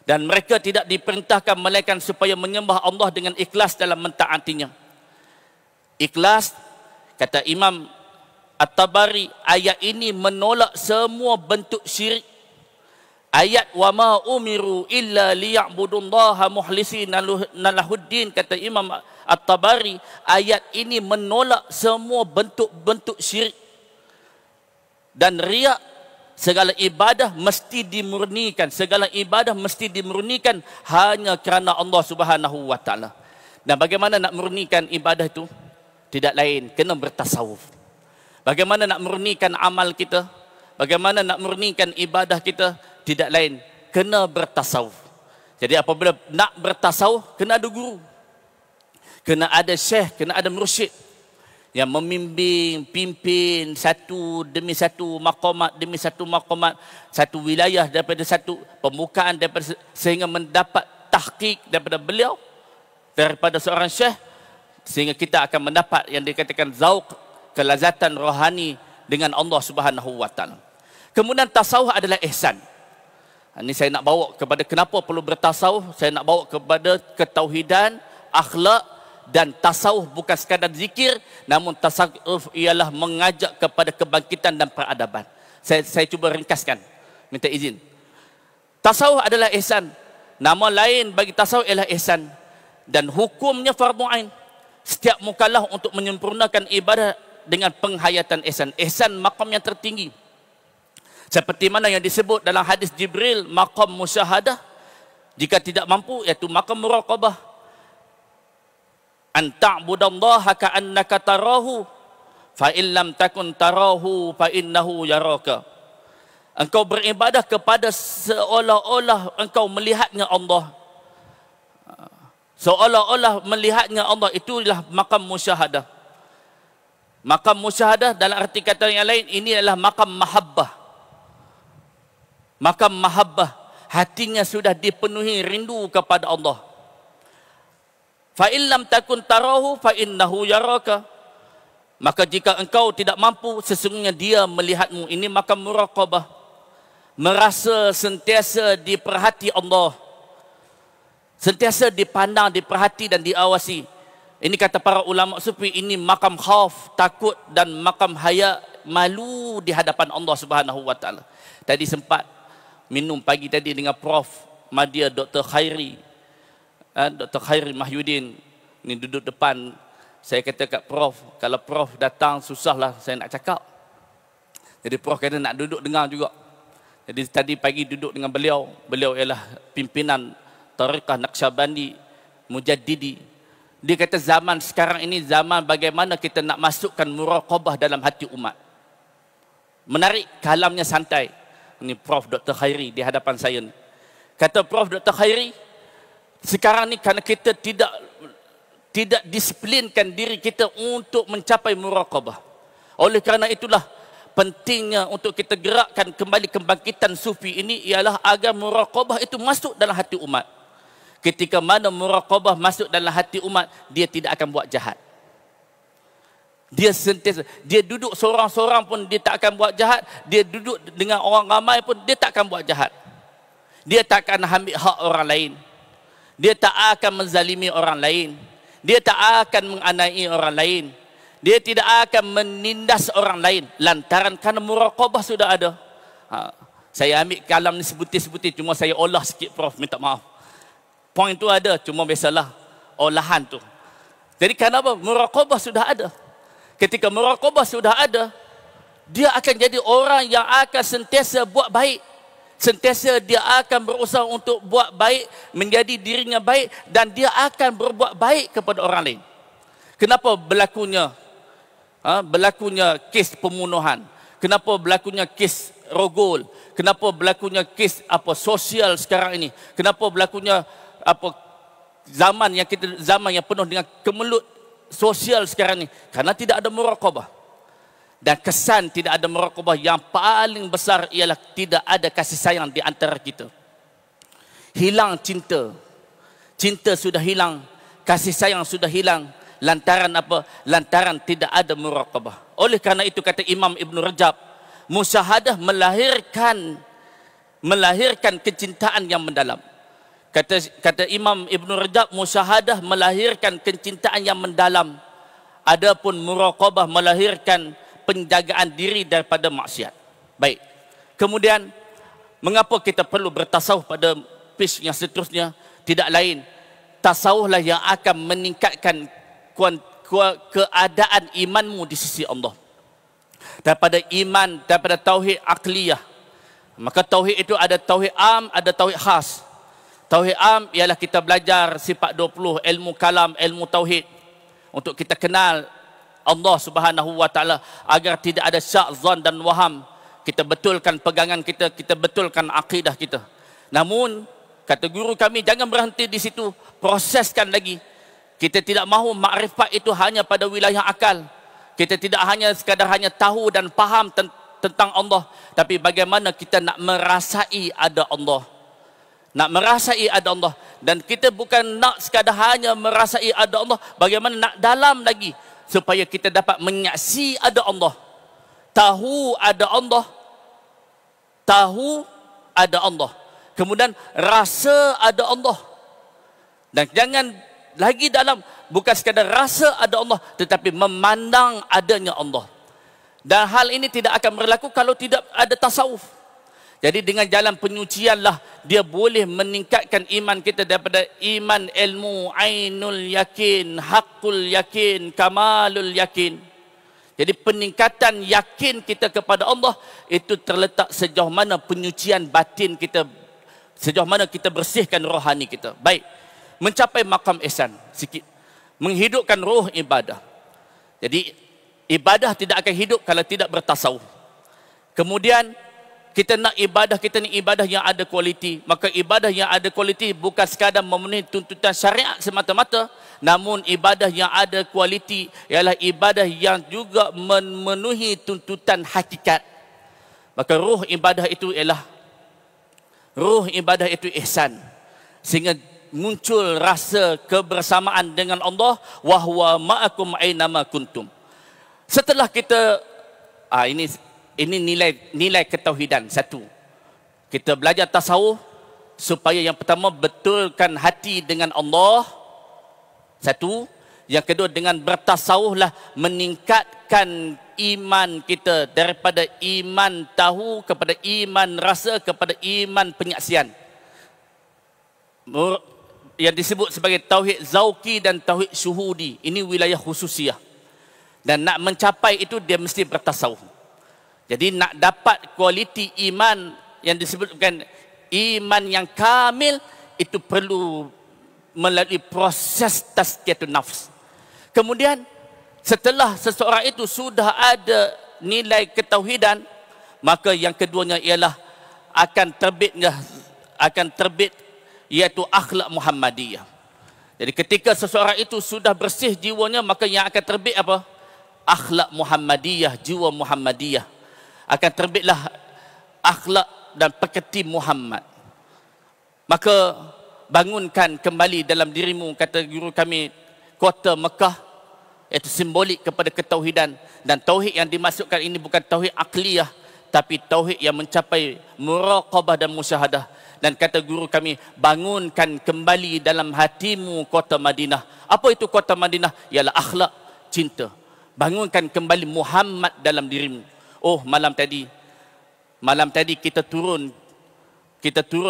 S2: Dan mereka tidak diperintahkan melainkan supaya menyembah Allah dengan ikhlas dalam mentaatinya. Ikhlas, kata Imam At-Tabari, ayat ini menolak semua bentuk syirik. Ayat "wa ma umiru illa liya'budullaha mukhlisina lahuddin", kata Imam At-Tabari, ayat ini menolak semua bentuk-bentuk syirik dan riak. Segala ibadah mesti dimurnikan, segala ibadah mesti dimurnikan hanya kerana Allah Subhanahu wa Ta'ala. Dan bagaimana nak murnikan ibadah itu? Tidak lain, kena bertasawuf. Bagaimana nak murnikan amal kita? Bagaimana nak murnikan ibadah kita? Tidak lain, kena bertasawuf. Jadi apabila nak bertasawuf, kena ada guru, kena ada syekh, kena ada mursyid yang membimbing, pimpin satu demi satu maqamat demi satu maqamat, satu wilayah daripada satu pembukaan daripada, sehingga mendapat tahqiq daripada beliau, daripada seorang syekh, sehingga kita akan mendapat yang dikatakan zauq, kelazatan rohani dengan Allah Subhanahu wa Ta'ala. Kemudian tasawuf adalah ihsan. Ini saya nak bawa kepada kenapa perlu bertasawuf. Saya nak bawa kepada ketauhidan, akhlak, dan tasawuf bukan sekadar zikir, namun tasawuf ialah mengajak kepada kebangkitan dan peradaban. Saya cuba ringkaskan, minta izin. Tasawuf adalah ihsan. Nama lain bagi tasawuf ialah ihsan, dan hukumnya fardu ain. Setiap mukallaf untuk menyempurnakan ibadah dengan penghayatan ihsan. Ihsan maqam yang tertinggi. Seperti mana yang disebut dalam hadis Jibril, maqam musyahadah. Jika tidak mampu, iaitu maqam muraqabah. An ta'budallaha ka'annaka tarahu, fa in lam takun tarahu fa innahu yaraka. Engkau beribadah kepada seolah-olah engkau melihatnya Allah. Seolah-olah melihatnya Allah, itulah maqam musyahadah. Maqam musyahadah dalam arti kata yang lain, ini adalah maqam mahabbah. Maqam mahabbah, hatinya sudah dipenuhi rindu kepada Allah. Fa in lam takun tarahu fa innahu yaraka. Maka jika engkau tidak mampu, sesungguhnya dia melihatmu. Ini maqam muraqabah. Merasa sentiasa diperhati Allah. Sentiasa dipandang, diperhati dan diawasi. Ini kata para ulama sufi, ini maqam khauf, takut, dan maqam haya, malu di hadapan Allah Subhanahu wa Ta'ala. Tadi sempat minum pagi tadi dengan Prof. Madya Dr. Khairi. Dr. Khairi Mahyudin ni duduk depan. Saya kata kat Prof, kalau Prof datang susahlah saya nak cakap. Jadi Prof kata nak duduk dengar juga. Jadi tadi pagi duduk dengan beliau. Beliau ialah pimpinan Tariqah Naqsyabandi Mujaddidi. Dia kata zaman sekarang ini zaman bagaimana kita nak masukkan muraqabah dalam hati umat. Menarik, kalamnya santai. Ini Prof. Dr. Khairi di hadapan saya ni. Kata Prof. Dr. Khairi, sekarang ni kerana kita tidak disiplinkan diri kita untuk mencapai muraqabah. Oleh kerana itulah pentingnya untuk kita gerakkan kembali kebangkitan sufi ini ialah agar muraqabah itu masuk dalam hati umat. Ketika mana muraqabah masuk dalam hati umat, dia tidak akan buat jahat. Dia sentiasa, dia duduk seorang-seorang pun dia tak akan buat jahat. Dia duduk dengan orang ramai pun dia tak akan buat jahat. Dia tak akan ambil hak orang lain. Dia tak akan menzalimi orang lain. Dia tak akan menganiaya orang lain. Dia tidak akan menindas orang lain lantaran kerana muraqabah sudah ada. Saya ambil kalam ni sebutir-sebutir, cuma saya olah sikit Prof, minta maaf. Poin tu ada, cuma biasalah olahan tu. Jadi kenapa? Muraqabah sudah ada. Ketika muraqabah sudah ada, dia akan jadi orang yang akan sentiasa buat baik. Sentiasa dia akan berusaha untuk buat baik, menjadi dirinya baik, dan dia akan berbuat baik kepada orang lain. Kenapa berlakunya kes pembunuhan? Kenapa berlakunya kes rogol? Kenapa berlakunya kes sosial sekarang ini? Kenapa berlakunya zaman yang penuh dengan kemelut sosial sekarang ini? Karena tidak ada muraqabah. Dan kesan tidak ada muraqabah yang paling besar ialah tidak ada kasih sayang di antara kita. Hilang cinta. Cinta sudah hilang, kasih sayang sudah hilang. Lantaran apa? Lantaran tidak ada muraqabah. Oleh kerana itu kata Imam Ibn Rajab, musyahadah melahirkan kecintaan yang mendalam. Kata Imam Ibn Rajab, musyahadah melahirkan kecintaan yang mendalam. Adapun muraqabah melahirkan penjagaan diri daripada maksiat. Baik. Kemudian, mengapa kita perlu bertasawuf pada page yang seterusnya? Tidak lain, tasawuflah yang akan meningkatkan keadaan imanmu di sisi Allah. Daripada iman, daripada tauhid akliyah. Maka tauhid itu ada tauhid am, ada tauhid khas. Tauhid am ialah kita belajar sifat 20, ilmu kalam, ilmu tauhid. Untuk kita kenal Allah Subhanahu wa taala agar tidak ada syak, zon dan waham. Kita betulkan pegangan kita, kita betulkan akidah kita. Namun kata guru kami, jangan berhenti di situ, proseskan lagi. Kita tidak mahu makrifat itu hanya pada wilayah akal. Kita tidak hanya sekadar hanya tahu dan faham tentang Allah, tapi bagaimana kita nak merasai ada Allah. Nak merasai ada Allah, dan kita bukan nak sekadar hanya merasai ada Allah, bagaimana nak dalam lagi supaya kita dapat menyaksi ada Allah. Tahu ada Allah. Tahu ada Allah. Kemudian rasa ada Allah. Dan jangan lagi dalam, bukan sekadar rasa ada Allah, tetapi memandang adanya Allah. Dan hal ini tidak akan berlaku kalau tidak ada tasawuf. Jadi dengan jalan penyucianlah dia boleh meningkatkan iman kita daripada iman ilmu, ainul yakin, hakul yakin, kamalul yakin. Jadi peningkatan yakin kita kepada Allah itu terletak sejauh mana penyucian batin kita, sejauh mana kita bersihkan rohani kita. Baik, mencapai makam ihsan sikit. Menghidupkan roh ibadah. Jadi ibadah tidak akan hidup kalau tidak bertasawuf. Kemudian kita nak ibadah, kita ni ibadah yang ada kualiti. Maka ibadah yang ada kualiti bukan sekadar memenuhi tuntutan syariat semata-mata, namun ibadah yang ada kualiti ialah ibadah yang juga memenuhi tuntutan hakikat. Maka ruh ibadah itu ialah ihsan. Sehingga muncul rasa kebersamaan dengan Allah, wa huwa ma'akum ainama kuntum. Setelah kita ini nilai ketauhidan. Satu, kita belajar tasawuf supaya yang pertama betulkan hati dengan Allah. Satu. Yang kedua, dengan bertasawuflah meningkatkan iman kita daripada iman tahu kepada iman rasa kepada iman penyaksian. Yang disebut sebagai tauhid zauqi dan tauhid syuhudi. Ini wilayah khususiyah. Dan nak mencapai itu dia mesti bertasawuf. Jadi nak dapat kualiti iman yang disebutkan iman yang kamil, itu perlu melalui proses tazkiyatun nafs. Kemudian setelah seseorang itu sudah ada nilai ketauhidan, maka yang keduanya ialah akan terbitnya akan terbit, iaitu akhlak Muhammadiyah. Jadi ketika seseorang itu sudah bersih jiwanya, maka yang akan terbit apa? Akhlak Muhammadiyah, jiwa Muhammadiyah. Akan terbitlah akhlak dan pekerti Muhammad. Maka bangunkan kembali dalam dirimu, kata guru kami, kota Mekah, iaitu simbolik kepada ketauhidan. Dan tauhid yang dimaksudkan ini bukan tauhid akliyah, tapi tauhid yang mencapai muraqabah dan musyahadah. Dan kata guru kami, bangunkan kembali dalam hatimu kota Madinah. Apa itu kota Madinah? Ialah akhlak, cinta. Bangunkan kembali Muhammad dalam dirimu. Oh, malam tadi kita turun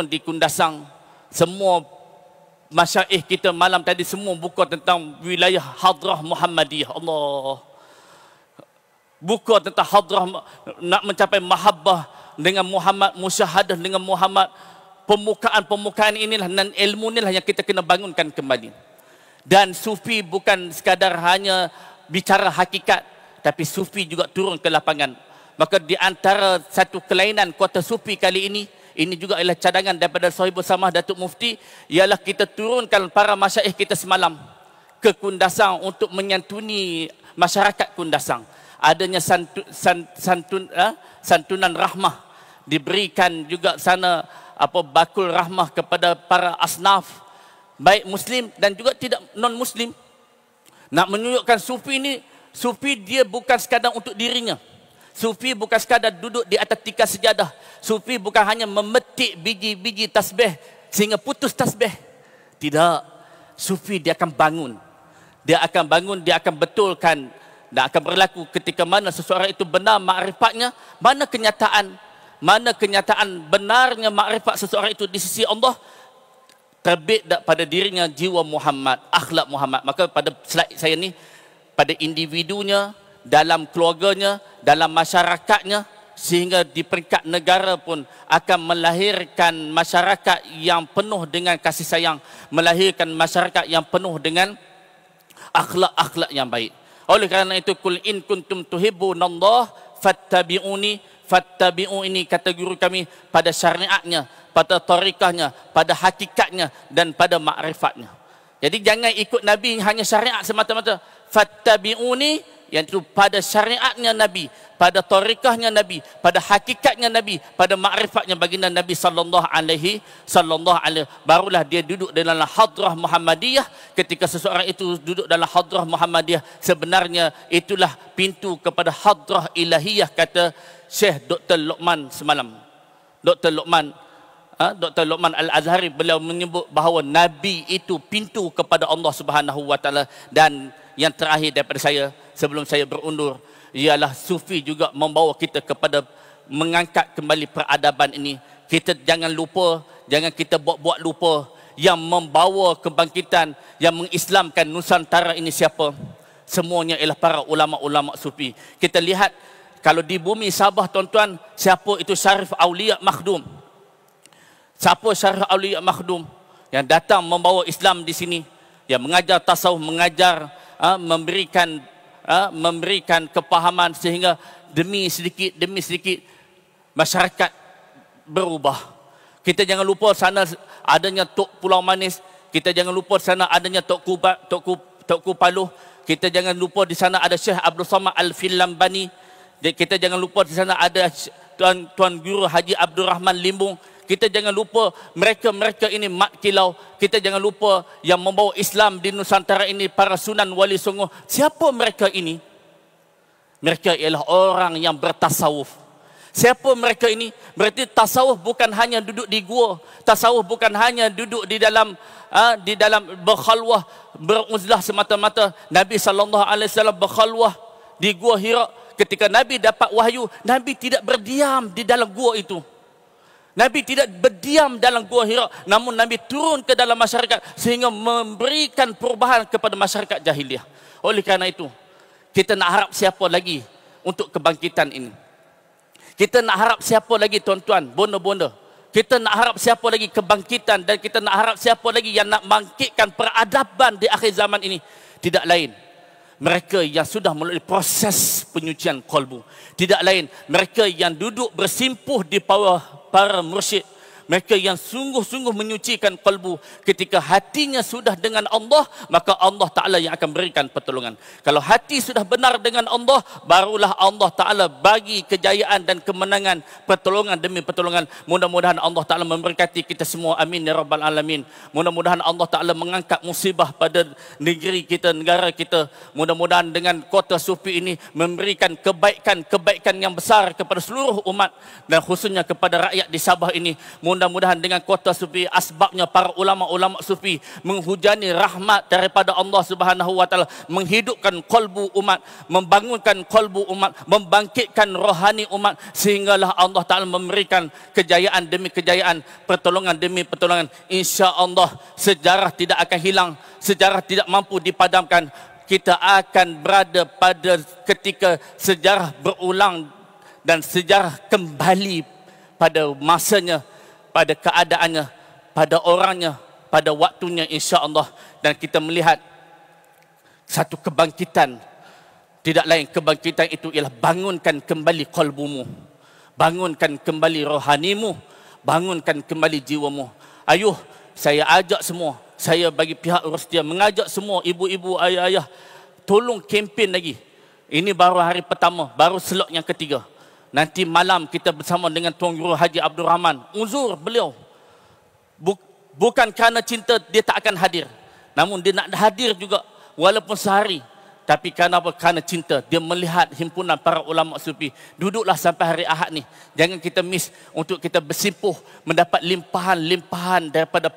S2: di Kundasang. Semua masyaikh kita malam tadi semua buka tentang wilayah hadrah Muhammadiyah. Allah. Buka tentang hadrah, nak mencapai mahabbah dengan Muhammad, musyahadah dengan Muhammad. Pembukaan inilah dan ilmu inilah yang kita kena bangunkan kembali. Dan sufi bukan sekadar hanya bicara hakikat, tapi sufi juga turun ke lapangan. Maka di antara satu kelainan kota sufi kali ini juga adalah cadangan daripada Sahibul Samah Datuk Mufti, ialah kita turunkan para masyaikh kita semalam ke Kundasang untuk menyantuni masyarakat Kundasang. Adanya santunan rahmah, diberikan juga sana bakul rahmah kepada para asnaf, baik muslim dan juga tidak non muslim. Nak menunjukkan sufi ini, sufi dia bukan sekadar untuk dirinya. Sufi bukan sekadar duduk di atas tikar sejadah. Sufi bukan hanya memetik biji-biji tasbih sehingga putus tasbih. Tidak. Sufi dia akan bangun. Dia akan bangun, dia akan betulkan dan akan berlaku ketika mana seseorang itu benar makrifatnya, mana kenyataan benarnya makrifat seseorang itu di sisi Allah, terbit pada dirinya jiwa Muhammad, akhlak Muhammad. Maka pada slide saya ni, pada individunya, dalam keluarganya, dalam masyarakatnya, sehingga di peringkat negara pun akan melahirkan masyarakat yang penuh dengan kasih sayang, melahirkan masyarakat yang penuh dengan akhlak-akhlak yang baik. Oleh kerana itu, kul in kuntum tuhibbunallah fattabi'uni. Fattabi'u ini kata guru kami pada syariatnya, pada tarikahnya, pada hakikatnya dan pada makrifatnya. Jadi jangan ikut Nabi hanya syariat semata-mata. Fattabi'uni, yang itu pada syariatnya Nabi, pada tarikahnya Nabi, pada hakikatnya Nabi, pada makrifatnya baginda Nabi sallallahu alaihi. Barulah dia duduk dalam hadrah Muhammadiyah. Ketika seseorang itu duduk dalam hadrah Muhammadiyah, sebenarnya itulah pintu kepada hadrah ilahiyah, kata Syekh Dr. Luqman semalam. Dr. Luqman Al-Azhari, beliau menyebut bahawa Nabi itu pintu kepada Allah Subhanahu wa taala. Dan yang terakhir daripada saya sebelum saya berundur, ialah sufi juga membawa kita kepada mengangkat kembali peradaban ini. Kita jangan lupa, jangan kita buat lupa yang membawa kebangkitan, yang mengislamkan Nusantara ini siapa? Semuanya ialah para ulama-ulama sufi. Kita lihat kalau di bumi Sabah, tuan-tuan, siapa itu Syarif Aulia Makhdum? Siapa Syarif Aulia Makhdum yang datang membawa Islam di sini, yang mengajar tasawuf, mengajar memberikan kepahaman sehingga demi sedikit masyarakat berubah. Kita jangan lupa sana adanya Tok Pulau Manis, kita jangan lupa sana adanya Tok Paluh, kita jangan lupa di sana ada Syekh Abdul Samad Al-Filambani. Kita jangan lupa di sana ada Tuan Guru Haji Abdul Rahman Limbung. Kita jangan lupa mereka ini mat kilau. Kita jangan lupa yang membawa Islam di Nusantara ini, para Sunan Wali Songo. Siapa mereka ini? Mereka ialah orang yang bertasawuf. Siapa mereka ini? Berarti tasawuf bukan hanya duduk di gua. Tasawuf bukan hanya duduk di dalam berkhalwah, beruzlah semata-mata. Nabi SAW berkhalwah di gua Hira. Ketika Nabi dapat wahyu, Nabi tidak berdiam di dalam gua itu. Nabi tidak berdiam dalam gua Hira, namun Nabi turun ke dalam masyarakat sehingga memberikan perubahan kepada masyarakat jahiliah. Oleh kerana itu, kita nak harap siapa lagi untuk kebangkitan ini? Kita nak harap siapa lagi, tuan-tuan, bonda-bonda? Kita nak harap siapa lagi kebangkitan, dan kita nak harap siapa lagi yang nak bangkitkan peradaban di akhir zaman ini? Tidak lain mereka yang sudah melalui proses penyucian qalbu. Tidak lain mereka yang duduk bersimpuh di bawah para mursyid, mereka yang sungguh-sungguh menyucikan kalbu. Ketika hatinya sudah dengan Allah, maka Allah Ta'ala yang akan berikan pertolongan. Kalau hati sudah benar dengan Allah, barulah Allah Ta'ala bagi kejayaan dan kemenangan, pertolongan demi pertolongan. Mudah-mudahan Allah Ta'ala memberkati kita semua. Amin ya Rabbal Alamin. Mudah-mudahan Allah Ta'ala mengangkat musibah pada negeri kita, negara kita. Mudah-mudahan dengan kota Sufi ini memberikan kebaikan yang besar kepada seluruh umat dan khususnya kepada rakyat di Sabah ini. Mudah-mudahan dengan kota Sufi, asbabnya para ulama-ulama Sufi menghujani rahmat daripada Allah Subhanahu wa taala, menghidupkan kalbu umat, membangunkan kalbu umat, membangkitkan rohani umat, sehinggalah Allah Taala memberikan kejayaan demi kejayaan, pertolongan demi pertolongan. Insya-Allah sejarah tidak akan hilang, sejarah tidak mampu dipadamkan. Kita akan berada pada ketika sejarah berulang dan sejarah kembali pada masanya, pada keadaannya, pada orangnya, pada waktunya, insya-Allah. Dan kita melihat satu kebangkitan. Tidak lain kebangkitan itu ialah bangunkan kembali kalbumu, bangunkan kembali rohanimu, bangunkan kembali jiwamu. Ayuh, saya ajak semua, saya bagi pihak Rustia mengajak semua ibu-ibu, ayah-ayah, tolong kempen lagi. Ini baru hari pertama, baru slot yang ketiga. Nanti malam kita bersama dengan Tuan Guru Haji Abdul Rahman. Uzur beliau. Bukan kerana cinta dia tak akan hadir. Namun dia nak hadir juga walaupun sehari. Tapi kerana apa? Kerana cinta. Dia melihat himpunan para ulama sufi. Duduklah sampai hari Ahad ni. Jangan kita miss untuk kita bersimpuh mendapat limpahan-limpahan daripada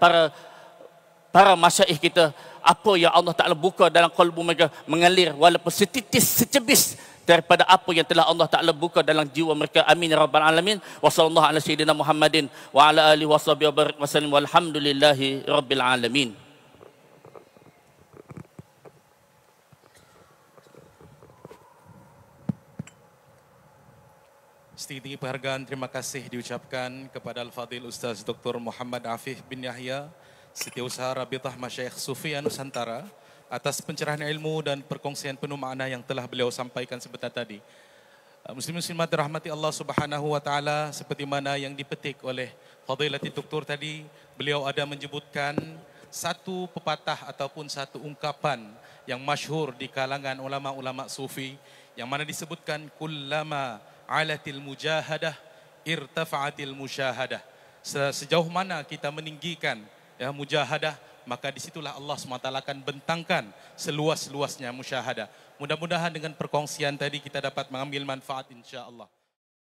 S2: para masyaikh kita. Apa yang Allah Ta'ala buka dalam kalbu mereka mengalir walaupun setitis, secebis daripada apa yang telah Allah Ta'ala buka dalam jiwa mereka. Amin ya Rabbal Alamin. Wa sallallahu ala sayyidina Muhammadin wa ala alihi wa sahbihi wa barik wa sallim walhamdulillahi Rabbil Alamin.
S1: Setinggi-tinggi penghargaan terima kasih diucapkan kepada Al-Fadhil Ustaz Dr. Muhammad Afif bin Yahya, Setiausaha Rabitah Masyaikh Sufi Nusantara, atas pencerahan ilmu dan perkongsian penuh makna yang telah beliau sampaikan sebentar tadi. Muslim-muslimat dirahmati Allah Subhanahu wa taala, seperti mana yang dipetik oleh Fadilatul Doktor tadi, beliau ada menyebutkan satu pepatah ataupun satu ungkapan yang masyhur di kalangan ulama-ulama sufi, yang mana disebutkan kullama alatil mujahadah irtafa'atil musyahadah. Sejauh mana kita meninggikan mujahadah, maka disitulah Allah SWT akan bentangkan seluas-luasnya musyahadah. Mudah-mudahan dengan perkongsian tadi kita dapat mengambil manfaat insya-Allah.